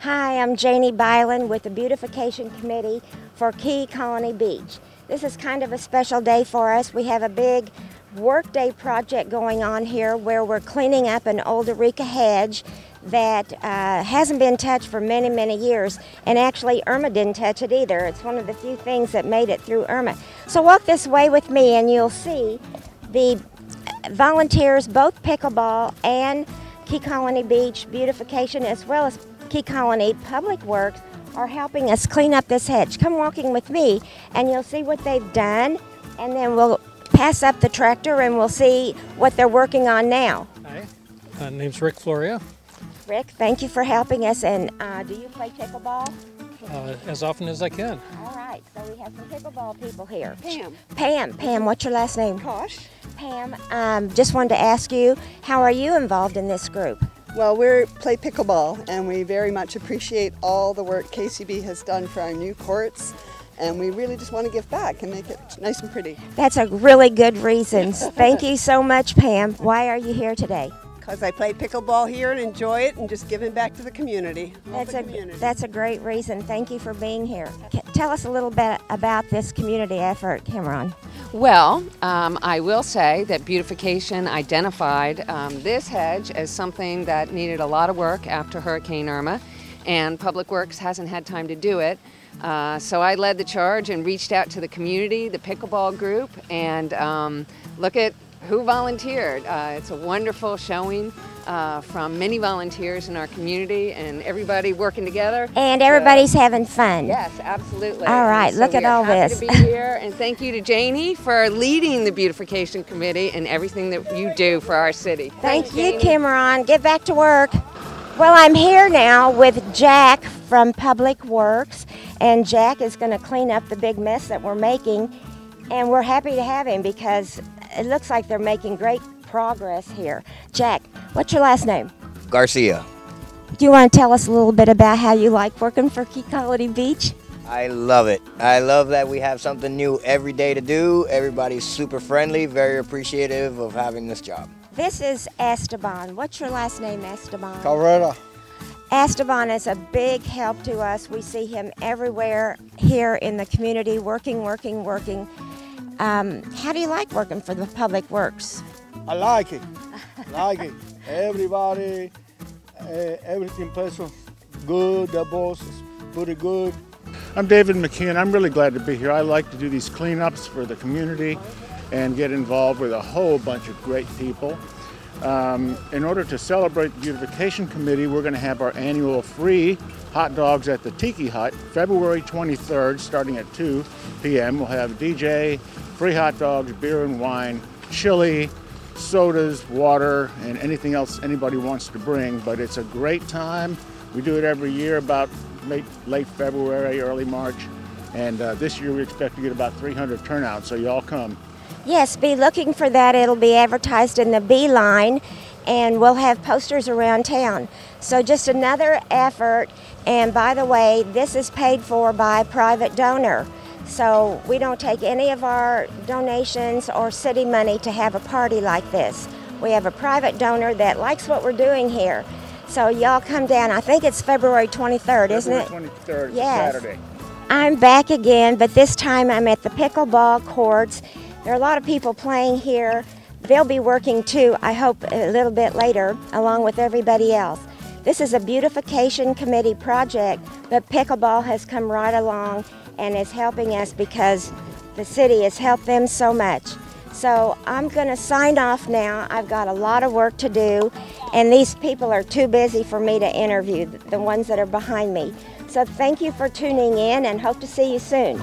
Hi, I'm Janie Byland with the Beautification Committee for Key Colony Beach. This is kind of a special day for us. We have a big workday project going on here where we're cleaning up an old Areca hedge that hasn't been touched for many, many years. And actually, Irma didn't touch it either. It's one of the few things that made it through Irma. So walk this way with me and you'll see the volunteers, both Pickleball and Key Colony Beach Beautification, as well as Key Colony Public Works, are helping us clean up this hedge. Come walking with me and you'll see what they've done, and then we'll pass up the tractor and we'll see what they're working on now. Hi, my name's Rick Floria. Rick, thank you for helping us. And do you play pickleball? As often as I can. All right, so we have some pickleball people here. Pam. Pam, what's your last name? Kosh. Pam, just wanted to ask you, how are you involved in this group? Well, we play pickleball, and we very much appreciate all the work KCB has done for our new courts, and we really just want to give back and make it nice and pretty. That's a really good reason. Thank you so much, Pam. Why are you here today? Because I play pickleball here and enjoy it and just giving back to the community. That's a great reason. Thank you for being here. Tell us a little bit about this community effort, Cameron. Well, I will say that Beautification identified this hedge as something that needed a lot of work after Hurricane Irma, and Public Works hasn't had time to do it. So I led the charge and reached out to the community, the pickleball group, and look at who volunteered. It's a wonderful showing from many volunteers in our community and everybody working together. And everybody's having fun. Yes, absolutely. All right, so look at all this. We are happy to be here, and thank you to Janie for leading the Beautification Committee and everything that you do for our city. Thank you, Janie. Cameron. Get back to work. Well, I'm here now with Jack from Public Works, and Jack is going to clean up the big mess that we're making, and we're happy to have him because it looks like they're making great progress here. Jack, what's your last name? Garcia. Do you want to tell us a little bit about how you like working for Key Colony Beach? I love it. I love that we have something new every day to do. Everybody's super friendly, very appreciative of having this job. This is Esteban. What's your last name, Esteban? Cabrera. Esteban is a big help to us. We see him everywhere here in the community, working. How do you like working for the Public Works? I like it. Everybody, everything plays good. The boss is pretty good. I'm David McKeon. I'm really glad to be here. I like to do these cleanups for the community and get involved with a whole bunch of great people. In order to celebrate the Beautification Committee, we're going to have our annual free hot dogs at the Tiki Hut, February 23rd, starting at 2 p.m. We'll have DJ, free hot dogs, beer and wine, chili, sodas, water, and anything else anybody wants to bring. But it's a great time. We do it every year about late February, early March. And this year we expect to get about 300 turnout, so y'all come. Yes, be looking for that. It'll be advertised in the B line, and we'll have posters around town. So just another effort, and by the way, this is paid for by a private donor. So we don't take any of our donations or city money to have a party like this. We have a private donor that likes what we're doing here. So y'all come down. I think it's February 23rd, isn't it? February 23rd, it's yes. a Saturday. I'm back again, but this time I'm at the pickleball courts. There are a lot of people playing here. They'll be working too, I hope, a little bit later, along with everybody else. This is a Beautification Committee project, but pickleball has come right along and is helping us because the city has helped them so much. So I'm going to sign off now. I've got a lot of work to do, and these people are too busy for me to interview, the ones that are behind me. So thank you for tuning in, and hope to see you soon.